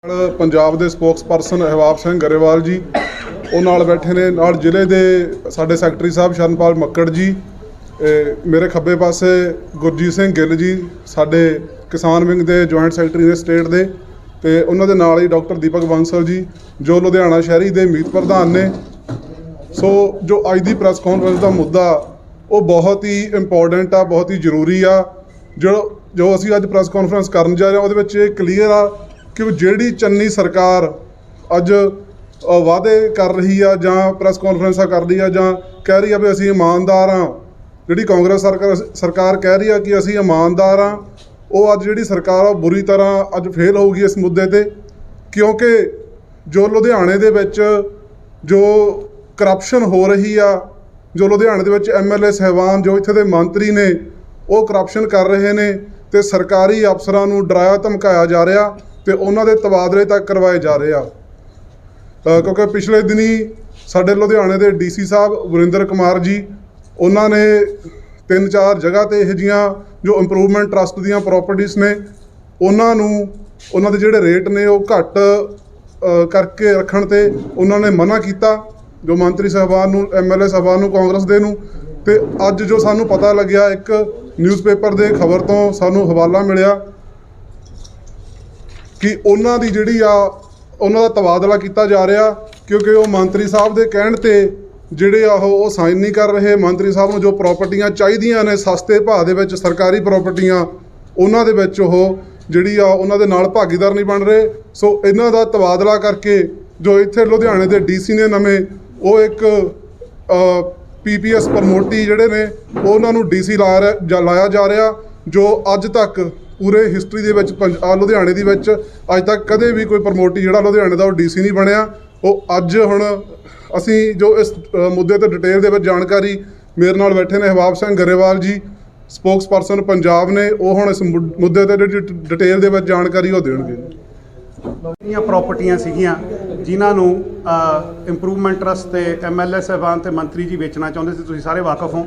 पंजाब के स्पोक्सपर्सन हवाब सिंह गरेवाल जी ਉਹ ਨਾਲ बैठे ने ਨਾਲ ਜ਼ਿਲ੍ਹੇ ਦੇ ਸਾਡੇ ਸੈਕਟਰੀ ਸਾਹਿਬ ਸ਼ਰਨਪਾਲ ਮੱਕੜ ਜੀ ਮੇਰੇ ਖੱਬੇ ਪਾਸੇ ਗੁਰਜੀਤ ਸਿੰਘ ਗਿੱਲ ਜੀ ਸਾਡੇ ਕਿਸਾਨ ਵਿੰਗ ਦੇ ਜੁਆਇੰਟ ਸੈਕਟਰੀ ਨੇ ਸਟੇਟ ਦੇ ਤੇ ਉਹਨਾਂ ਦੇ ਨਾਲ ਹੀ ਡਾਕਟਰ ਦੀਪਕ ਬਾਂਸਲ ਜੀ ਜੋ ਲੁਧਿਆਣਾ ਸ਼ਹਿਰੀ ਦੇ ਮੀਤ ਪ੍ਰਧਾਨ ਨੇ। ਸੋ ਜੋ ਅੱਜ ਦੀ ਪ੍ਰੈਸ ਕਾਨਫਰੰਸ ਦਾ ਮੁੱਦਾ ਉਹ ਬਹੁਤ ਹੀ ਇੰਪੋਰਟੈਂਟ ਆ, ਬਹੁਤ ਹੀ ਜ਼ਰੂਰੀ ਆ। ਜੋ ਅਸੀਂ ਅੱਜ ਪ੍ਰੈਸ ਕਾਨਫਰੰਸ ਕਰਨ ਜਾ ਰਹੇ ਹਾਂ ਉਹਦੇ ਵਿੱਚ ਇਹ ਕਲੀਅਰ ਆ ਕਿ ਜਿਹੜੀ ਚੰਨੀ ਸਰਕਾਰ ਅੱਜ वादे कर रही है ਜਾਂ ਪ੍ਰੈਸ ਕਾਨਫਰੰਸਾਂ कर रही है ਜਾਂ कह रही है भी ਅਸੀਂ ਇਮਾਨਦਾਰ ਹਾਂ। ਜਿਹੜੀ ਕਾਂਗਰਸ ਸਰਕਾਰ ਕਹਿ ਰਹੀ ਹੈ ਕਿ ਅਸੀਂ ਇਮਾਨਦਾਰ ਹਾਂ, ਉਹ ਅੱਜ ਜਿਹੜੀ ਸਰਕਾਰ ਆ ਬੁਰੀ ਤਰ੍ਹਾਂ ਅੱਜ ਫੇਲ ਹੋਊਗੀ ਇਸ ਮੁੱਦੇ ਤੇ, ਕਿਉਂਕਿ ਜੋ ਲੁਧਿਆਣੇ ਦੇ ਵਿੱਚ ਜੋ ਕਰਪਸ਼ਨ ਹੋ ਰਹੀ ਆ, ਜੋ ਲੁਧਿਆਣੇ ਦੇ ਵਿੱਚ MLA ਸਾਹਿਬਾਨ ਜੋ ਇੱਥੇ ਦੇ ਮੰਤਰੀ ਨੇ ਉਹ ਕਰਪਸ਼ਨ ਕਰ ਰਹੇ ਨੇ ਤੇ ਸਰਕਾਰੀ ਅਫਸਰਾਂ ਨੂੰ ਡਰਾਇਆ ਧਮਕਾਇਆ ਜਾ ਰਿਹਾ ਤੇ ਉਹਨਾਂ ਦੇ ਤਬਾਦਲੇ ਤੱਕ ਕਰਵਾਏ ਜਾ ਰਹੇ ਆ। क्योंकि पिछले दिनी साढ़े लुधियाने के DC साहब वरिंदर कुमार जी उन्होंने 3-4 जगह ते यह जियां जो इंप्रूवमेंट ट्रस्ट दियां प्रॉपर्टीज़ ने उन्होंने जिहड़े रेट ने वो घट करके रखण ते उन्होंने मना किया जो मंत्री साहबान नूं MLA साहबान नूं कांग्रेस दे नूं। ते अज जो सानूं पता लग्या एक न्यूज़पेपर दे खबर तो सानूं हवाला मिलिया कि उन्हां दी जिहड़ी आ ਉਹਨਾਂ ਦਾ ਤਬਾਦਲਾ ਕੀਤਾ ਜਾ ਰਿਹਾ, ਕਿਉਂਕਿ ਉਹ ਮੰਤਰੀ ਸਾਹਿਬ ਦੇ ਕਹਿਣ ਤੇ ਜਿਹੜੇ ਉਹ ਸਾਈਨ ਨਹੀਂ ਕਰ ਰਹੇ। ਮੰਤਰੀ ਸਾਹਿਬ ਨੂੰ ਜੋ ਪ੍ਰਾਪਰਟੀਆਂ ਚਾਹੀਦੀਆਂ ਨੇ ਸਸਤੇ ਭਾਅ ਦੇ ਵਿੱਚ ਸਰਕਾਰੀ ਪ੍ਰਾਪਰਟੀਆਂ, ਉਹਨਾਂ ਦੇ ਵਿੱਚ ਉਹ ਜਿਹੜੀ ਆ ਉਹਨਾਂ ਦੇ ਨਾਲ ਭਾਗੀਦਾਰ ਨਹੀਂ ਬਣ ਰਹੇ। ਸੋ ਇਹਨਾਂ ਦਾ ਤਬਾਦਲਾ ਕਰਕੇ ਜੋ ਇੱਥੇ ਲੁਧਿਆਣੇ ਦੇ DC ਨੇ ਨਵੇਂ ਉਹ ਇੱਕ PPS ਪ੍ਰਮੋਟੀ ਜਿਹੜੇ ਨੇ ਉਹਨਾਂ ਨੂੰ DC ਲਾਇਆ ਜਾ ਰਿਹਾ, ਜੋ ਅੱਜ ਤੱਕ पूरे हिस्टरी ਦੇ ਵਿੱਚ ਲੁਧਿਆਣੇ ਦੀ ਵਿੱਚ ਅੱਜ ਤੱਕ ਕਦੇ ਵੀ ਕੋਈ ਪ੍ਰਮੋਟੀ ਜਿਹੜਾ ਲੁਧਿਆਣੇ ਦਾ ਉਹ DC ਨਹੀਂ ਬਣਿਆ। ਉਹ ਅੱਜ ਹੁਣ ਅਸੀਂ ਜੋ ਇਸ ਮੁੱਦੇ ਤੇ ਡਿਟੇਲ ਦੇ ਵਿੱਚ ਜਾਣਕਾਰੀ ਮੇਰੇ ਨਾਲ ਬੈਠੇ ਨੇ ਹਵਾਬ ਸਿੰਘ ਗਰੇਵਾਲ ਜੀ ਸਪੋਕਸਪਰਸਨ ਪੰਜਾਬ ਨੇ, ਉਹ ਹੁਣ ਇਸ ਮੁੱਦੇ ਤੇ ਡਿਟੇਲ ਦੇ ਵਿੱਚ ਜਾਣਕਾਰੀ ਉਹ ਦੇਣਗੇ। ਜਿਹੜੀਆਂ ਪ੍ਰਾਪਰਟੀਆਂ ਸੀਗੀਆਂ ਜਿਨ੍ਹਾਂ ਨੂੰ ਇੰਪਰੂਵਮੈਂਟ ਟਰਸਟ ਤੇ MLA ਸਾਹਿਬਾਨ ਤੇ ਮੰਤਰੀ ਜੀ ਵੇਚਣਾ ਚਾਹੁੰਦੇ ਸੀ, ਤੁਸੀਂ ਸਾਰੇ ਵਾਕਫ ਹੋ।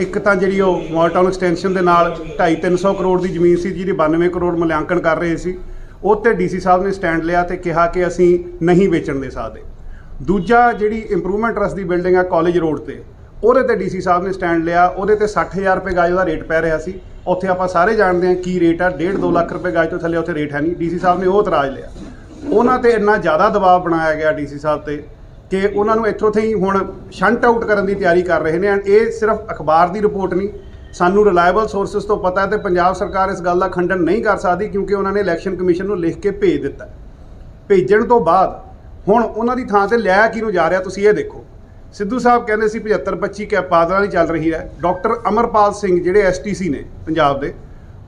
ਇੱਕ ਤਾਂ ਜਿਹੜੀ ਉਹ ਮਾਲ ਟਾਊਨ ਐਕਸਟੈਂਸ਼ਨ ਦੇ ਨਾਲ 250-300 ਕਰੋੜ ਦੀ ਜ਼ਮੀਨ ਸੀ ਜਿਹਦੀ 92 ਕਰੋੜ ਮੁਲਾਂਕਣ ਕਰ ਰਹੇ ਸੀ, ਉਹ 'ਤੇ DC ਸਾਹਿਬ ਨੇ ਸਟੈਂਡ ਲਿਆ ਤੇ ਕਿਹਾ ਕਿ ਅਸੀਂ ਨਹੀਂ ਵੇਚਣ ਦੇ ਸਕਦੇ। ਦੂਜਾ ਜਿਹੜੀ ਇੰਪਰੂਵਮੈਂਟ ਟਰਸਟ ਦੀ ਬਿਲਡਿੰਗ ਆ ਕਾਲਜ ਰੋਡ ਤੇ, ਉਹਦੇ 'ਤੇ DC ਸਾਹਿਬ ਨੇ ਸਟੈਂਡ ਲਿਆ, ਉਹਦੇ 'ਤੇ 60,000 ਰੁਪਏ ਗਜ ਦਾ ਰੇਟ ਪੈ ਰਿਹਾ ਸੀ। ਉੱਥੇ ਆਪਾਂ ਸਾਰੇ ਜਾਣਦੇ ਹਾਂ ਕੀ ਰੇਟ ਆ, 1.5-2 ਲੱਖ ਰੁਪਏ ਗਜ ਤੋਂ ਥੱਲੇ ਉੱਥੇ ਰੇਟ ਹੈ ਨਹੀਂ। DC ਸਾਹਿਬ ਨੇ ਉਹ ਇਤਰਾਜ਼ ਲਿਆ, ਉਹਨਾਂ 'ਤੇ ਇੰਨਾ ਜ਼ਿਆਦਾ ਦਬਾਅ ਬਣਾਇਆ ਗਿਆ DC ਸਾਹਿਬ 'ਤੇ ਕਿ ਉਹਨਾਂ ਨੂੰ ਇੱਥੋਂ ਹੀ ਹੁਣ ਸ਼ੰਟ ਆਊਟ ਕਰਨ ਦੀ ਤਿਆਰੀ ਕਰ ਰਹੇ ਨੇ। ਐਂਡ ਇਹ ਸਿਰਫ ਅਖਬਾਰ ਦੀ ਰਿਪੋਰਟ ਨਹੀਂ, ਸਾਨੂੰ ਰਿਲਾਇਬਲ ਸੋਰਸਿਸ ਤੋਂ ਪਤਾ ਤੇ ਪੰਜਾਬ ਸਰਕਾਰ ਇਸ ਗੱਲ ਦਾ ਖੰਡਨ ਨਹੀਂ ਕਰ ਸਕਦੀ ਕਿਉਂਕਿ ਉਹਨਾਂ ਨੇ ਇਲੈਕਸ਼ਨ ਕਮਿਸ਼ਨ ਨੂੰ ਲਿਖ ਕੇ ਭੇਜ ਦਿੱਤਾ। ਭੇਜਣ ਤੋਂ ਬਾਅਦ ਹੁਣ ਉਹਨਾਂ ਦੀ ਥਾਂ ਤੇ ਲਿਆ ਕਿਹਨੂੰ ਜਾ ਰਿਹਾ ਤੁਸੀਂ ਇਹ ਦੇਖੋ। ਸਿੱਧੂ ਸਾਹਿਬ ਕਹਿੰਦੇ ਸੀ 75-25 ਕੈਪ ਬਾਦਲਾਂ ਦੀ ਚੱਲ ਰਹੀ ਹੈ। ਡਾਕਟਰ ਅਮਰਪਾਲ ਸਿੰਘ ਜਿਹੜੇ STC ਨੇ ਪੰਜਾਬ ਦੇ,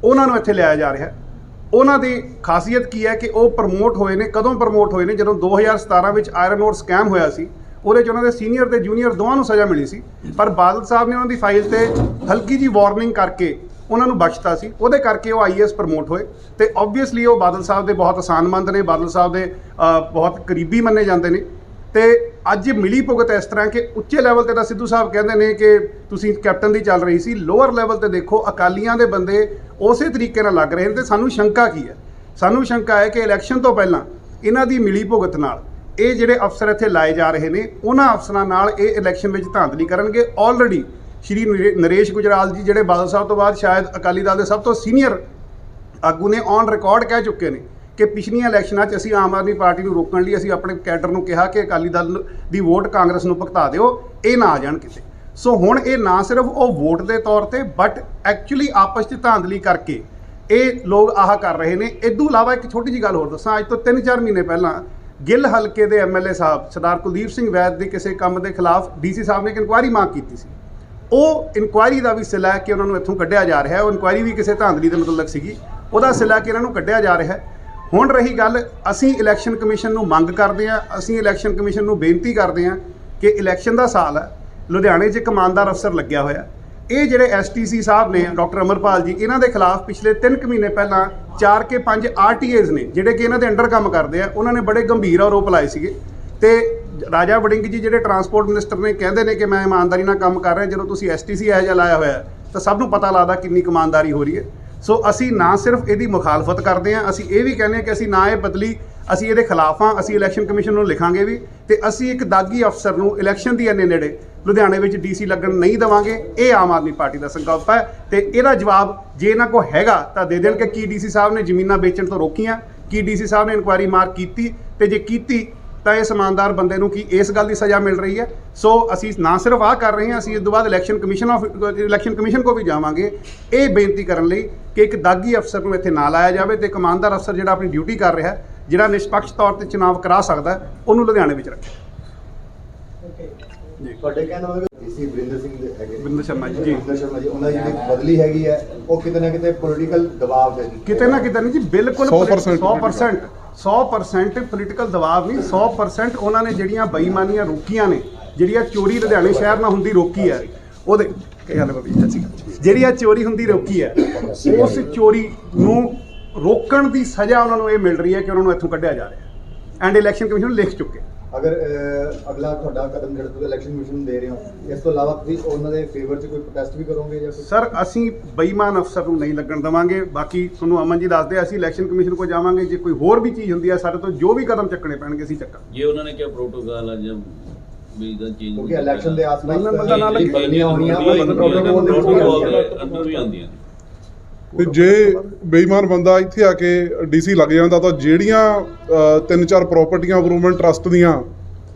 ਉਹਨਾਂ ਨੂੰ ਇੱਥੇ ਲਿਆਇਆ ਜਾ ਰਿਹਾ। ਉਹਨਾਂ ਦੀ ਖਾਸੀਅਤ ਕੀ ਹੈ ਕਿ ਉਹ ਪ੍ਰਮੋਟ ਹੋਏ ਨੇ, ਕਦੋਂ ਪ੍ਰਮੋਟ ਹੋਏ ਨੇ? ਜਦੋਂ 2017 ਵਿੱਚ ਆਇਰਨ ਔਰ ਸਕੈਮ ਹੋਇਆ ਸੀ, ਉਹਦੇ 'ਚ ਉਹਨਾਂ ਦੇ ਸੀਨੀਅਰ ਤੇ ਜੂਨੀਅਰ ਦੋਵਾਂ ਨੂੰ ਸਜ਼ਾ ਮਿਲੀ ਸੀ, ਪਰ ਬਾਦਲ ਸਾਹਿਬ ਨੇ ਉਹਨਾਂ ਦੀ ਫਾਈਲ 'ਤੇ ਹਲਕੀ ਜੀ ਵਾਰਨਿੰਗ ਕਰਕੇ ਉਹਨਾਂ ਨੂੰ ਬਖਸ਼ਤਾ ਸੀ। ਉਹਦੇ ਕਰਕੇ ਉਹ IAS ਪ੍ਰਮੋਟ ਹੋਏ ਤੇ ਓਬਵੀਅਸਲੀ ਉਹ ਬਾਦਲ ਸਾਹਿਬ ਦੇ ਬਹੁਤ ਆਸਾਨਮੰਦ ਨੇ, ਬਾਦਲ ਸਾਹਿਬ ਦੇ ਬਹੁਤ ਕਰੀਬੀ ਮੰਨੇ ਜਾਂਦੇ ਨੇ। ਤੇ ਅੱਜ ਮਿਲੀ ਭੁਗਤ ਇਸ ਤਰ੍ਹਾਂ ਕਿ ਉੱਚੇ ਲੈਵਲ 'ਤੇ ਤਾਂ ਸਿੱਧੂ ਸਾਹਿਬ ਕਹਿੰਦੇ ਨੇ ਕਿ ਤੁਸੀਂ ਕੈਪਟਨ ਦੀ ਚੱਲ ਰਹੀ ਸੀ, ਲੋਅਰ ਲੈਵਲ 'ਤੇ ਦੇਖੋ ਅਕਾਲੀਆਂ ਦੇ ਬੰਦੇ ਉਸੇ ਤਰੀਕੇ ਨਾਲ ਲੱਗ ਰਹੇ ਨੇ। ਤੇ ਸਾਨੂੰ ਸ਼ੰਕਾ ਕੀ ਹੈ? ਸਾਨੂੰ ਸ਼ੰਕਾ ਹੈ ਕਿ ਇਲੈਕਸ਼ਨ ਤੋਂ ਪਹਿਲਾਂ ਇਹਨਾਂ ਦੀ ਮਿਲੀ ਭੁਗਤ ਨਾਲ ਇਹ ਜਿਹੜੇ ਅਫਸਰ ਇੱਥੇ ਲਾਏ ਜਾ ਰਹੇ ਨੇ, ਉਹਨਾਂ ਅਫਸਰਾਂ ਨਾਲ ਇਹ ਇਲੈਕਸ਼ਨ ਵਿੱਚ ਧਾਂਦਲੀ ਕਰਨਗੇ। ਆਲਰੇਡੀ ਸ਼੍ਰੀ ਨਰੇਸ਼ ਗੁਜਰਾਲ ਜੀ ਜਿਹੜੇ ਬਾਦਲ ਸਾਹਿਬ ਤੋਂ ਬਾਅਦ ਸ਼ਾਇਦ ਅਕਾਲੀ ਦਲ ਦੇ ਸਭ ਤੋਂ ਸੀਨੀਅਰ ਆਗੂ ਨੇ, ਔਨ ਰਿਕਾਰਡ ਕਹਿ ਚੁੱਕੇ ਨੇ ਕਿ ਪਿਛਲੀਆਂ ਇਲੈਕਸ਼ਨਾਂ 'ਚ ਅਸੀਂ ਆਮ ਆਦਮੀ ਪਾਰਟੀ ਨੂੰ ਰੋਕਣ ਲਈ ਅਸੀਂ ਆਪਣੇ ਕੈਡਰ ਨੂੰ ਕਿਹਾ ਕਿ ਅਕਾਲੀ ਦਲ ਦੀ ਵੋਟ ਕਾਂਗਰਸ ਨੂੰ ਭੁਗਤਾ ਦਿਓ, ਇਹ ਨਾ ਆ ਜਾਣ ਕਿਤੇ। ਸੋ ਹੁਣ ਇਹ ਨਾ ਸਿਰਫ ਉਹ ਵੋਟ ਦੇ ਤੌਰ ਤੇ ਬਟ ਐਕਚੁਅਲੀ ਆਪਸ 'ਚ ਧਾਂਦਲੀ ਕਰਕੇ ਇਹ ਲੋਕ ਆਹ ਕਰ ਰਹੇ ਨੇ। ਇਦੋਂ ਇਲਾਵਾ ਇੱਕ ਛੋਟੀ ਜਿਹੀ ਗੱਲ ਹੋਰ ਦੱਸਾਂ, ਅੱਜ ਤੋਂ 3-4 ਮਹੀਨੇ ਪਹਿਲਾਂ ਗਿੱਲ ਹਲਕੇ ਦੇ MLA ਸਾਹਿਬ ਸਰਦਾਰ ਕੁਲਦੀਪ ਸਿੰਘ ਵੈਦ ਦੇ ਕਿਸੇ ਕੰਮ ਦੇ ਖਿਲਾਫ DC ਸਾਹਿਬ ਨੇ ਇੱਕ ਇਨਕੁਆਇਰੀ ਮੰਗ ਕੀਤੀ ਸੀ। ਉਹ ਇਨਕੁਆਇਰੀ ਦਾ ਵੀ ਸਿਲਾ ਕਿ ਉਹਨਾਂ ਨੂੰ ਇੱਥੋਂ ਕੱਢਿਆ ਜਾ ਰਿਹਾ ਹੈ। ਉਹ ਇਨਕੁਆਇਰੀ ਵੀ ਕਿਸੇ ਧਾਂਦਲੀ ਦੇ ਮਤਲਬ ਸੀਗੀ, ਉਹਦਾ ਸਿਲਾ ਕਿ ਇਹਨਾਂ ਨੂੰ ਕੱਢਿਆ ਜਾ ਰਿਹਾ ਹੈ। ਹੁਣ ਰਹੀ ਗੱਲ, ਅਸੀਂ ਇਲੈਕਸ਼ਨ ਕਮਿਸ਼ਨ ਨੂੰ ਮੰਗ ਕਰਦੇ ਹਾਂ, ਅਸੀਂ ਇਲੈਕਸ਼ਨ ਕਮਿਸ਼ਨ ਨੂੰ ਬੇਨਤੀ ਕਰਦੇ ਹਾਂ ਕਿ ਇਲੈਕਸ਼ਨ ਦਾ ਸਾਲ ਹੈ, ਲੁਧਿਆਣੇ 'ਚ ਇੱਕ ਇਮਾਨਦਾਰ ਅਫਸਰ ਲੱਗਿਆ ਹੋਇਆ। ਇਹ ਜਿਹੜੇ STC ਸਾਹਿਬ ਨੇ ਡਾਕਟਰ ਅਮਰਪਾਲ ਜੀ, ਇਹਨਾਂ ਦੇ ਖਿਲਾਫ ਪਿਛਲੇ 3 ਮਹੀਨੇ ਪਹਿਲਾਂ 4 ਕੇ 5 RTAs ਨੇ ਜਿਹੜੇ ਕਿ ਇਹਨਾਂ ਦੇ ਅੰਡਰ ਕੰਮ ਕਰਦੇ ਆ, ਉਹਨਾਂ ਨੇ ਬੜੇ ਗੰਭੀਰ ਆਰੋਪ ਲਾਏ ਸੀਗੇ। ਤੇ ਰਾਜਾ ਵੜਿੰਗ ਜੀ ਜਿਹੜੇ ਟਰਾਂਸਪੋਰਟ ਮਿਨਿਸਟਰ ਨੇ ਕਹਿੰਦੇ ਨੇ ਕਿ ਮੈਂ ਇਮਾਨਦਾਰੀ ਨਾਲ ਕੰਮ ਕਰ ਰਿਹਾ। ਜਦੋਂ ਤੁਸੀਂ STC ਇਹੋ ਜਿਹਾ ਲਾਇਆ ਹੋਇਆ ਤਾਂ ਸਭ ਨੂੰ ਪਤਾ ਲੱਗਦਾ ਕਿੰਨੀ ਇਮਾਨਦਾਰੀ ਹੋ ਰਹੀ ਹੈ। ਸੋ ਅਸੀਂ ਨਾ ਸਿਰਫ ਇਹਦੀ ਮੁਖਾਲਫਤ ਕਰਦੇ ਹਾਂ, ਅਸੀਂ ਇਹ ਵੀ ਕਹਿੰਦੇ ਹਾਂ ਕਿ ਅਸੀਂ ਨਾ ਇਹ ਬਦਲੀ, ਅਸੀਂ ਇਹਦੇ ਖਿਲਾਫ ਹਾਂ। ਅਸੀਂ ਇਲੈਕਸ਼ਨ ਕਮਿਸ਼ਨ ਨੂੰ ਲਿਖਾਂਗੇ ਵੀ, ਤੇ ਅਸੀਂ ਇੱਕ ਦਾਗੀ ਅਫਸਰ ਨੂੰ ਇਲੈਕਸ਼ਨ ਦੀ ਇੰਨੇ ਨੇੜੇ ਲੁਧਿਆਣੇ ਵਿੱਚ ਡੀਸੀ ਲੱਗਣ ਨਹੀਂ ਦੇਵਾਂਗੇ। ਇਹ ਆਮ ਆਦਮੀ ਪਾਰਟੀ ਦਾ ਸੰਕਲਪ ਹੈ, ਤੇ ਇਹਦਾ ਜਵਾਬ ਜੇ ਇਹਨਾਂ ਕੋਲ ਹੈਗਾ ਤਾਂ ਦੇ ਦੇਣ ਕਿ ਕੀ ਡੀਸੀ ਸਾਹਿਬ ਨੇ ਜ਼ਮੀਨਾਂ ਵੇਚਣ ਤੋਂ ਰੋਕੀਆਂ, ਕੀ ਡੀਸੀ ਸਾਹਿਬ ਨੇ ਇਨਕੁਆਇਰੀ ਮਾਰਕ ਕੀਤੀ, ਤੇ ਜੇ ਕੀਤੀ ਤਾਂ ਇਸ ਇਮਾਨਦਾਰ ਬੰਦੇ ਨੂੰ ਕੀ ਇਸ ਗੱਲ ਦੀ ਸਜ਼ਾ ਮਿਲ ਰਹੀ ਹੈ। ਸੋ ਅਸੀਂ ਨਾ ਸਿਰਫ ਆਹ ਕਰ ਰਹੇ ਹਾਂ, ਅਸੀਂ ਇਸ ਤੋਂ ਬਾਅਦ ਇਲੈਕਸ਼ਨ ਕਮਿਸ਼ਨ ਕੋ ਵੀ ਜਾਵਾਂਗੇ ਇਹ ਬੇਨਤੀ ਕਰਨ ਲਈ ਕਿ ਇੱਕ ਦਾਗੀ ਅਫਸਰ ਨੂੰ ਇੱਥੇ ਨਾ ਲਾਇਆ ਜਾਵੇ, ਤੇ ਇੱਕ ਇਮਾਨਦਾਰ ਅਫਸਰ ਜਿਹੜਾ ਆਪਣੀ ਡਿਊਟੀ ਕਰ ਰਿਹਾ, ਜਿਹੜਾ ਨਿਸ਼ਪਕਸ਼ ਤੌਰ ਤੇ ਚੁਣਾਵ ਕਰਾ ਸਕਦਾ, ਉਹਨੂੰ ਲੁਧਿਆਣੇ ਵਿੱਚ ਰੱਖੇ। ਤੁਹਾਡੇ ਕਹਿਣ ਦਾ ਮਤਲਬ ਡੀਸੀ ਵਰਿੰਦਰ ਸਿੰਘ ਦੇ ਹੈਗੇ ਵਰਿੰਦਰ ਸ਼ਰਮਾ ਜੀ ਵਰਿੰਦਰ ਸ਼ਰਮਾ ਜੀ, ਉਹਨਾਂ ਦੀ ਜਿਹੜੀ ਬਦਲੀ ਹੈਗੀ ਹੈ ਉਹ ਕਿਤੇ ਨਾ ਕਿਤੇ ਪੋਲੀਟੀਕਲ ਦਬਾਅ ਤੇ ਕਿਤੇ ਨਾ ਕਿਤੇ ਨਹੀਂ ਜੀ, ਬਿਲਕੁਲ 100% 100% ਪੋਲੀਟੀਕਲ ਦਬਾਅ ਨਹੀਂ, 100% ਉਹਨਾਂ ਨੇ ਜਿਹੜੀਆਂ ਬੇਈਮਾਨੀਆਂ ਰੋਕੀਆਂ ਨੇ, ਜਿਹੜੀਆਂ ਚੋਰੀ ਲੁਧਿਆਣੇ ਸ਼ਹਿਰ ਨਾਲ ਹੁੰਦੀ ਰੋਕੀ ਹੈ, ਉਹਦੇ ਕੀ ਹਾਲ ਹੈ ਬਾਬੀ ਜੀ, ਜਿਹੜੀ ਆ ਚੋਰੀ ਹੁੰਦੀ ਰੋਕੀ ਹੈ, ਉਸ ਚੋਰੀ ਨੂੰ ਰੋਕਣ ਦੀ ਸਜ਼ਾ ਉਹਨਾਂ ਨੂੰ ਇਹ ਮਿਲ ਰਹੀ ਹੈ ਕਿ ਉਹਨਾਂ ਨੂੰ ਇੱਥੋਂ ਕੱਢਿਆ ਜਾ ਰਿਹਾ, ਐਂਡ ਇਲੈਕਸ਼ਨ ਕਮਿਸ਼ਨ ਨੂੰ ਲਿਖ ਚੁੱਕੇ। ਅਗਰ ਅਗਲਾ ਤੁਹਾਡਾ ਕਦਮ ਜਿਹੜਾ ਤੁਸੀਂ ਇਲੈਕਸ਼ਨ ਕਮਿਸ਼ਨ ਨੂੰ ਦੇ ਰਹੇ ਹੋ, ਇਸ ਤੋਂ ਇਲਾਵਾ ਤੁਸੀਂ ਉਹਨਾਂ ਦੇ ਫੇਵਰ 'ਚ ਕੋਈ ਪ੍ਰੋਟੈਸਟ ਵੀ ਕਰੋਗੇ ਜਾਂ ਕੁਛ? ਸਰ ਅਸੀਂ ਬੇਈਮਾਨ ਅਫਸਰ ਨੂੰ ਨਹੀਂ ਲੱਗਣ ਦੇਵਾਂਗੇ। ਬਾਕੀ ਤੁਹਾਨੂੰ ਅਮਨ ਜੀ ਦੱਸਦੇ, ਅਸੀਂ ਇਲੈਕਸ਼ਨ ਕਮਿਸ਼ਨ ਕੋਲ ਜਾਵਾਂਗੇ, ਜੇ ਕੋਈ ਹੋਰ ਵੀ ਚੀਜ਼ ਹੁੰਦੀ ਹੈ ਸਾਡੇ ਤੋਂ ਜੋ ਵੀ ਕਦਮ ਚੱਕਣੇ ਪੈਣਗੇ ਅਸੀਂ ਚੱਕਾਂਗੇ। ਜੇ ਉਹਨਾਂ ਨੇ ਕਿਹਾ ਪ੍ਰੋਟੋਕਾਲ ਆ ਜਾਂ ਵੀ ਦਾ ਚੇਂਜ, ਕਿਉਂਕਿ ਇਲੈਕਸ਼ਨ ਦੇ ਆਸ-ਪਾਸ ਨਹੀਂ, ਬੰਦਾ ਨਾਲ ਹੀ ਬਦਲੀਆਂ ਹੋਣੀਆਂ ਪ੍ਰੋਟੋਕਾਲ ਦੇ ਅੰਦਰ ਵੀ ਆਉਂਦੀਆਂ ਨੇ। ਤੇ ਜੇ ਬੇਈਮਾਨ ਬੰਦਾ ਇੱਥੇ ਆ ਕੇ ਡੀਸੀ ਲੱਗ ਜਾਂਦਾ ਤਾਂ ਜਿਹੜੀਆਂ 3-4 ਪ੍ਰਾਪਰਟੀਆਂ ਇੰਪਰੂਵਮੈਂਟ ਟਰਸਟ ਦੀਆਂ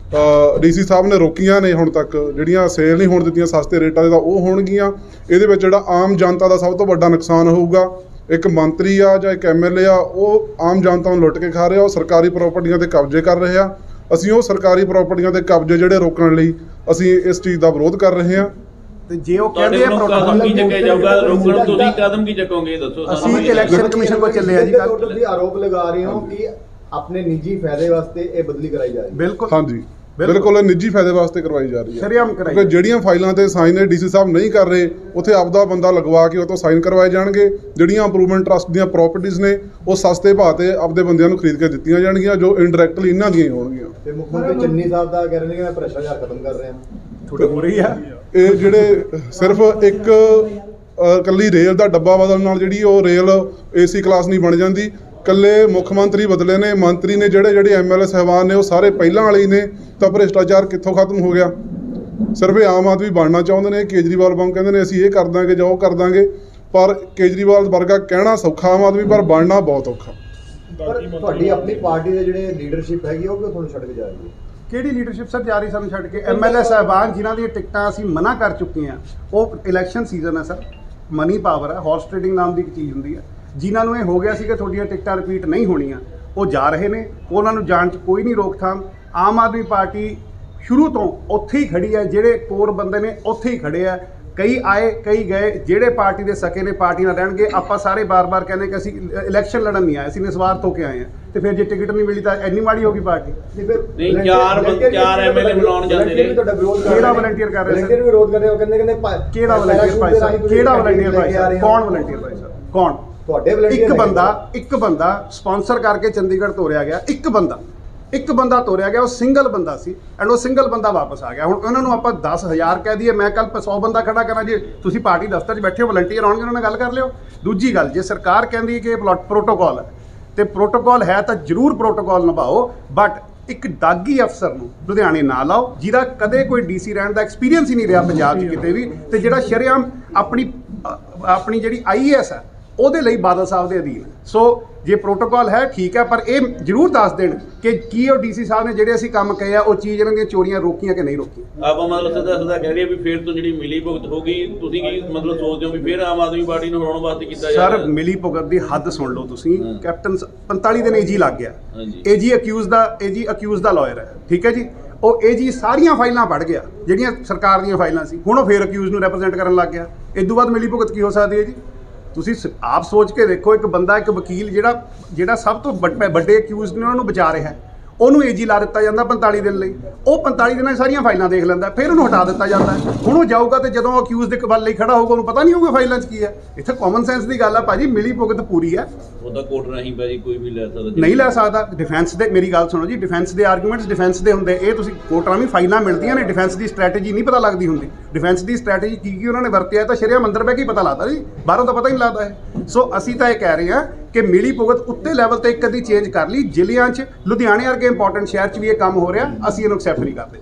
ਡੀਸੀ ਸਾਹਿਬ ਨੇ ਰੋਕੀਆਂ ਨੇ ਹੁਣ ਤੱਕ, ਜਿਹੜੀਆਂ ਸੇਲ ਨਹੀਂ ਹੋਣ ਦਿੱਤੀਆਂ ਸਸਤੇ ਰੇਟਾਂ ਦੇ, ਤਾਂ ਉਹ ਹੋਣਗੀਆਂ। ਇਹਦੇ ਵਿੱਚ ਜਿਹੜਾ ਆਮ ਜਨਤਾ ਦਾ ਸਭ ਤੋਂ ਵੱਡਾ ਨੁਕਸਾਨ ਹੋਊਗਾ। ਇੱਕ ਮੰਤਰੀ ਆ ਜਾਂ ਇੱਕ ਐਮਐਲਏ ਆ, ਉਹ ਆਮ ਜਨਤਾ ਨੂੰ ਲੁੱਟ ਕੇ ਖਾ ਰਿਹਾ, ਉਹ ਸਰਕਾਰੀ ਪ੍ਰਾਪਰਟੀਆਂ ਤੇ ਕਬਜ਼ੇ ਕਰ ਰਿਹਾ। ਅਸੀਂ ਉਹ ਸਰਕਾਰੀ ਪ੍ਰਾਪਰਟੀਆਂ ਦੇ ਕਬਜ਼ੇ ਜਿਹੜੇ ਰੋਕਣ ਲਈ ਅਸੀਂ ਇਸ ਚੀਜ਼ ਦਾ ਵਿਰੋਧ ਕਰ ਰਹੇ ਹਾਂ। ਤੇ ਜੇ ਉਹ ਤੁਹਾਡੇ ਕਹਿੰਦੇ ਆ ਵੱਲੋਂ ਪ੍ਰੋਟੋਕਾਲ ਕਦਮ ਕੀ ਚੱਕਿਆ ਜਾਊਗਾ ਰੋਕਣ, ਤੁਸੀਂ ਕਦਮ ਕੀ ਚੱਕੋਗੇ ਇਹ ਦੱਸੋ ਅਸੀਂ ਸਾਨੂੰ। ਇਲੈਕਸ਼ਨ ਕਮਿਸ਼ਨ ਕੋਲ ਚੱਲੇ ਆ ਜੀ ਕੱਲ੍ਹ। ਤੁਸੀਂ ਆਰੋਪ ਲਗਾ ਰਹੇ ਹੋ ਕਿ ਆਪਣੇ ਨਿੱਜੀ ਫਾਇਦੇ ਵਾਸਤੇ ਇਹ ਬਦਲੀ ਕਰਾਈ ਜਾ ਰਹੀ ਹੈ। ਬਿਲਕੁਲ ਹਾਂਜੀ, ਬਿਲਕੁਲ ਇਹ ਨਿੱਜੀ ਫਾਇਦੇ ਵਾਸਤੇ ਕਰਵਾਈ ਜਾ ਰਹੀ ਹੈ। ਸ਼ਰੇਆਮ ਕਰਾਈ ਕਿਉਂਕਿ ਜਿਹੜੀਆਂ ਫਾਈਲਾਂ ਤੇ ਸਾਈਨ ਨੇ ਡੀਸੀ ਸਾਹਿਬ ਨਹੀਂ ਕਰ ਰਹੇ, ਉੱਥੇ ਆਪਦਾ ਬੰਦਾ ਲਗਵਾ ਕੇ ਉਹ ਤੋਂ ਸਾਈਨ ਕਰਵਾਏ ਜਾਣਗੇ। ਜਿਹੜੀਆਂ ਇੰਪਰੂਵਮੈਂਟ ਟਰਸਟ ਦੀਆਂ ਪ੍ਰਾਪਰਟੀਆਂ ਨੇ ਉਹ ਸਸਤੇ ਭਾਅ ਤੇ ਆਪਦੇ ਬੰਦਿਆਂ ਨੂੰ ਖਰੀਦ ਕੇ ਦਿੱਤੀਆਂ ਜਾਣਗੀਆਂ, ਜੋ ਇਨਡਾਇਰੈਕਟਲੀ ਇਹਨਾਂ ਦੀਆਂ ਹੀ ਹੋਣਗੀਆਂ। ਤੇ ਮੁੱਖ ਮੰਤਰੀ ਚੰਨੀ ਸਾਹਿਬ ਦਾ ਕਹਿ ਰਹੇ ਨੇ ਕਿ ਮੈਂ ਭ੍ਰਿਸ਼ਟਾਚਾਰ ਖਤਮ ਕਰ ਰਿਹਾ। ਥੋੜੀ ਹੋ ਰਹੀ ਆ। ਇਹ ਜਿਹੜੇ ਸਿਰਫ ਇੱਕ ਇਕੱਲੀ ਰੇਲ ਦਾ ਡੱਬਾ ਬਦਲਣ ਨਾਲ ਜਿਹੜੀ ਉਹ ਰੇਲ ਏਸੀ ਕਲਾਸ ਨਹੀਂ ਬਣ ਜਾਂਦੀ। ਇਕੱਲੇ ਮੁੱਖ ਮੰਤਰੀ ਬਦਲੇ ਨੇ, ਮੰਤਰੀ ਨੇ ਜਿਹੜੇ ਐਮਐਲਏ ਸਾਹਿਬਾਨ ਨੇ ਉਹ ਸਾਰੇ ਪਹਿਲਾਂ ਵਾਲੇ ਹੀ ਨੇ, ਤਾਂ ਭ੍ਰਿਸ਼ਟਾਚਾਰ ਕਿੱਥੋਂ ਖਤਮ ਹੋ ਗਿਆ? ਸਿਰਫ ਇਹ ਆਮ ਆਦਮੀ ਬਣਨਾ ਚਾਹੁੰਦੇ ਨੇ। ਕੇਜਰੀਵਾਲ ਵਾਂਗ ਕਹਿੰਦੇ ਨੇ ਅਸੀਂ ਇਹ ਕਰ ਦਾਂਗੇ ਜਾਂ ਉਹ ਕਰ ਦਾਂਗੇ, ਪਰ ਕੇਜਰੀਵਾਲ ਵਰਗਾ ਕਹਿਣਾ ਸੌਖਾ ਆਮ ਆਦਮੀ, ਪਰ ਬਣਨਾ ਬਹੁਤ ਔਖਾ। ਪਰ ਤੁਹਾਡੀ ਆਪਣੀ ਪਾਰਟੀ ਦੇ ਜਿਹੜੇ ਲੀਡਰਸ਼ਿਪ ਹੈਗੀ ਉਹ ਕਿਉਂ ਤੁਹਾਨੂੰ ਛੱਡ ਕੇ ਜਾ ਰਹੀ ਹੈ? ਕਿਹੜੀ ਲੀਡਰਸ਼ਿਪ ਸਰ ਜਾ ਰਹੀ ਸਾਨੂੰ ਛੱਡ ਕੇ? ਐਮਐਲਏ ਸਾਹਿਬਾਨ ਜਿਨ੍ਹਾਂ ਦੀਆਂ ਟਿਕਟਾਂ ਅਸੀਂ ਮਨਾ ਕਰ ਚੁੱਕੇ ਹਾਂ, ਉਹ ਇਲੈਕਸ਼ਨ ਸੀਜ਼ਨ ਹੈ ਸਰ, ਮਨੀ ਪਾਵਰ ਹੈ, ਹਾਰਸ ਟ੍ਰੇਡਿੰਗ ਨਾਮ ਦੀ ਇੱਕ ਚੀਜ਼ ਹੁੰਦੀ ਹੈ। ਜਿਨ੍ਹਾਂ ਨੂੰ ਇਹ ਹੋ ਗਿਆ ਸੀ ਕਿ ਤੁਹਾਡੀਆਂ ਟਿਕਟਾਂ ਰਿਪੀਟ ਨਹੀਂ ਹੋਣੀਆਂ, ਉਹ ਜਾ ਰਹੇ ਨੇ, ਉਹਨਾਂ ਨੂੰ ਜਾਣ 'ਚ ਕੋਈ ਨਹੀਂ ਰੋਕਥਾਮ। ਆਮ ਆਦਮੀ ਪਾਰਟੀ ਸ਼ੁਰੂ ਤੋਂ ਉੱਥੇ ਹੀ ਖੜੀ ਹੈ, ਜਿਹੜੇ ਕੋਰ ਬੰਦੇ ਨੇ ਉੱਥੇ ਹੀ ਖੜੇ ਆ। ਕਈ ਆਏ ਕਈ ਗਏ, ਜਿਹੜੇ ਪਾਰਟੀ ਦੇ ਸਕੇ ਨੇ ਪਾਰਟੀ ਨਾਲ ਰਹਿਣਗੇ। ਆਪਾਂ ਸਾਰੇ ਬਾਰ-ਬਾਰ ਕਹਿੰਦੇ ਕਿ ਅਸੀਂ ਇਲੈਕਸ਼ਨ ਲੜਨ ਨਹੀਂ ਆਏ, ਅਸੀਂ ਨਿਸਵਾਰਥ ਹੋ ਕੇ ਆਏ ਹਾਂ, ਤੇ ਫਿਰ ਜੇ ਟਿਕਟ ਨਹੀਂ ਮਿਲੀ ਤਾਂ ਇੰਨੀ ਮਾੜੀ ਹੋ ਗਈ ਪਾਰਟੀ। ਨਹੀਂ, ਚਾਰ ਐਮਐਲਏ ਬਣਾਉਣ ਜਾਂਦੇ ਨੇ। ਕਿਹੜਾ ਵਲੰਟੀਅਰ ਕਰ ਰਿਹਾ ਸਰ? ਵਿਰੋਧ ਕਰ ਰਹੇ ਹੋ, ਕਹਿੰਦੇ ਕਿਹੜਾ ਵਲੰਟੀਅਰ ਭਾਈ ਸਾਹਿਬ? ਕਿਹੜਾ ਵਲੰਟੀਅਰ ਭਾਈ ਸਾਹਿਬ? ਕੌਣ ਵਲੰਟੀਅਰ ਭਾਈ ਸਾਹਿਬ? ਕੌਣ? ਤੁਹਾਡੇ ਵਲੰਟੀਅਰ ਇੱਕ ਬੰਦਾ ਸਪਾਂਸਰ ਕਰਕੇ ਚੰਡੀਗੜ੍ਹ ਤੋਰਿਆ ਗਿਆ। ਇੱਕ ਬੰਦਾ ਤੋਰਿਆ ਗਿਆ, ਉਹ ਸਿੰਗਲ ਬੰਦਾ ਸੀ, ਐਂਡ ਉਹ ਸਿੰਗਲ ਬੰਦਾ ਵਾਪਸ ਆ ਗਿਆ। ਹੁਣ ਉਹਨਾਂ ਨੂੰ ਆਪਾਂ 10,000 ਕਹਿ ਦਈਏ, ਮੈਂ ਕੱਲ 100 ਬੰਦਾ ਖੜਾ ਕਰਾਂ, ਜੇ ਤੁਸੀਂ ਪਾਰਟੀ ਦਫ਼ਤਰ 'ਚ ਬੈਠੇ ਹੋ, ਵਲੰਟੀਅਰ ਆਉਣਗੇ, ਉਹਨਾਂ ਨਾਲ ਗੱਲ ਕਰ ਲਿਓ। ਦੂਜੀ ਗੱਲ, ਜੇ ਸਰਕਾਰ ਕਹਿੰਦੀ ਹੈ ਕਿ ਇਹ ਪ੍ਰੋਟੋਕਾਲ ਹੈ, ਤੇ ਪ੍ਰੋਟੋਕਾਲ ਹੈ ਤਾਂ ਜ਼ਰੂਰ ਪ੍ਰੋਟੋਕਾਲ ਨਿਭਾਓ, ਬਟ ਇੱਕ ਦਾਗੀ ਅਫਸਰ ਨੂੰ ਲੁਧਿਆਣੇ ਨਾ ਲਾਓ, ਜਿਹਦਾ ਕਦੇ ਕੋਈ ਡੀਸੀ ਰਹਿਣ ਦਾ ਐਕਸਪੀਰੀਅੰਸ ਹੀ ਨਹੀਂ ਰਿਹਾ ਪੰਜਾਬ 'ਚ ਕਿਤੇ ਵੀ, ਤੇ ਜਿਹੜਾ ਸ਼ਰੇਆਮ ਆਪਣੀ ਜਿਹੜੀ ਆਈਏਐਸ ਹੈ ਉਹਦੇ ਲਈ ਬਾਦਲ ਸਾਹਿਬ ਦੇ ਅਧੀਨ। ਸੋ ਜੇ ਪ੍ਰੋਟੋਕਾਲ ਹੈ ਠੀਕ ਹੈ, ਪਰ ਇਹ ਜ਼ਰੂਰ ਦੱਸ ਦੇਣ ਕਿ ਕੀ ਉਹ ਡੀਸੀ ਸਾਹਿਬ ਨੇ ਜਿਹੜੇ ਅਸੀਂ ਕੰਮ ਕਹੇ ਆ ਉਹ ਚੀਜ਼ ਇਹਨਾਂ ਦੀਆਂ ਚੋਰੀਆਂ ਰੋਕੀਆਂ ਕਿ ਨਹੀਂ ਰੋਕੀਆਂ। ਆਪਾਂ ਮਤਲਬ ਸਿੱਧਾ ਕਹਿ ਰਹੇ ਵੀ ਫੇਰ ਤੋਂ ਜਿਹੜੀ ਮਿਲੀ ਭੁਗਤ ਹੋ ਗਈ, ਤੁਸੀਂ ਕੀ ਮਤਲਬ ਸੋਚਦੇ ਹੋ ਵੀ ਫੇਰ ਆਮ ਆਦਮੀ ਪਾਰਟੀ ਨੂੰ ਹਰਾਉਣ ਵਾਸਤੇ ਕੀਤਾ ਜਾ ਰਿਹਾ? ਸਰ ਮਿਲੀ ਭੁਗਤ ਦੀ ਹੱਦ ਸੁਣ ਲਓ ਤੁਸੀਂ। ਕੈਪਟਨ 45 ਦਿਨ ਏਜੀ ਲੱਗ ਗਿਆ। ਹਾਂਜੀ। ਏਜੀ ਅਕਿਊਜ਼ ਦਾ ਲਾਇਰ ਹੈ, ਠੀਕ ਹੈ ਜੀ। ਉਹ ਏਜੀ ਸਾਰੀਆਂ ਫਾਈਲਾਂ ਪੜ੍ਹ ਗਿਆ ਜਿਹੜੀਆਂ ਸਰਕਾਰ ਦੀਆਂ ਫਾਈਲਾਂ ਸੀ, ਹੁਣ ਉਹ ਫੇਰ ਅਕਿਊਜ਼ ਨੂੰ ਰੈਪਰੈਜ਼ੈਂਟ ਕਰਨ ਲੱਗ ਗਿਆ। ਇਸ ਤੋਂ ਬਾਅਦ ਮਿਲੀ ਭੁਗਤ ਕੀ ਹੋ ਸਕਦੀ ਹੈ ਜੀ? ਤੁਸੀਂ ਆਪ ਸੋਚ ਕੇ ਦੇਖੋ, ਇੱਕ ਬੰਦਾ, ਇੱਕ ਵਕੀਲ ਜਿਹੜਾ ਸਭ ਤੋਂ ਵੱਡੇ ਅਕਿਊਜ਼ ਨੇ ਉਹਨਾਂ ਨੂੰ ਬਚਾ ਰਿਹਾ, ਉਹਨੂੰ ਏਜੀ ਲਾ ਦਿੱਤਾ ਜਾਂਦਾ 45 ਦਿਨ ਲਈ। ਉਹ 45 ਦਿਨਾਂ 'ਚ ਸਾਰੀਆਂ ਫਾਈਲਾਂ ਦੇਖ ਲੈਂਦਾ, ਫਿਰ ਉਹਨੂੰ ਹਟਾ ਦਿੱਤਾ ਜਾਂਦਾ। ਹੁਣ ਉਹ ਜਾਊਗਾ ਤੇ ਜਦੋਂ ਅਕਿਊਜ਼ ਦੇ ਕਬਲ ਲਈ ਖੜਾ ਹੋਊਗਾ ਉਹਨੂੰ ਪਤਾ ਨਹੀਂ ਹੋਊਗਾ ਫਾਈਲਾਂ 'ਚ ਕੀ ਹੈ। ਇੱਥੇ ਕਾਮਨ ਸੈਂਸ ਦੀ ਗੱਲ ਆ ਭਾਜੀ, ਮਿਲੀ ਭੁਗਤ ਪੂਰੀ ਹੈ। ਉਹਦਾ ਕੋਰਟ ਰਾਹੀਂ ਭਾਜੀ ਕੋਈ ਵੀ ਲੈ ਸਕਦਾ ਨਹੀਂ ਲੈ ਸਕਦਾ। ਡਿਫੈਂਸ ਦੇ, ਮੇਰੀ ਗੱਲ ਸੁਣੋ ਜੀ, ਡਿਫੈਂਸ ਦੇ ਆਰਗੂਮੈਂਟਸ ਡਿਫੈਂਸ ਦੇ ਹੁੰਦੇ। ਇਹ ਤੁਸੀਂ ਕੋਰਟਾਂ ਵੀ ਫਾਈਲਾਂ ਮਿਲਦੀਆਂ ਨੇ, ਡਿਫੈਂਸ ਦੀ ਸਟ੍ਰੈਟਜੀ ਨਹੀਂ ਪਤਾ ਲੱਗਦੀ ਹੁੰਦੀ। ਡਿਫੈਂਸ ਦੀ ਸਟ੍ਰੈਟਜੀ ਕੀ ਉਹਨਾਂ ਨੇ ਵਰਤਿਆ ਤਾਂ ਸ਼ਰੇਆਮ ਅੰਦਰ ਬਹਿ ਕੇ ਹੀ ਪਤਾ ਲੱਗਦਾ ਜੀ, ਬਾਹਰੋਂ ਤਾਂ ਪਤਾ ਹੀ ਨਹੀਂ ਲੱਗਦਾ ਹੈ। ਸੋ ਅਸੀਂ ਤਾਂ ਇਹ ਕਹਿ ਰਹੇ ਹਾਂ ਕਿ ਮਿਲੀ ਭੁਗਤ ਉੱਤੇ ਲੈਵਲ ਤੇ ਇੱਕ ਅੱਧੀ ਚੇਂਜ ਕਰ ਲਈ। ਜ਼ਿਲ੍ਹਿਆਂ 'ਚ, ਲੁਧਿਆਣੇ ਵਰਗੇ ਇੰਪੋਰਟੈਂਟ ਸ਼ਹਿਰ 'ਚ ਵੀ ਇਹ ਕੰਮ ਹੋ ਰਿਹਾ, ਅਸੀਂ ਇਹਨੂੰ ਐਕਸੈਪਟ ਨਹੀਂ ਕਰਦੇ।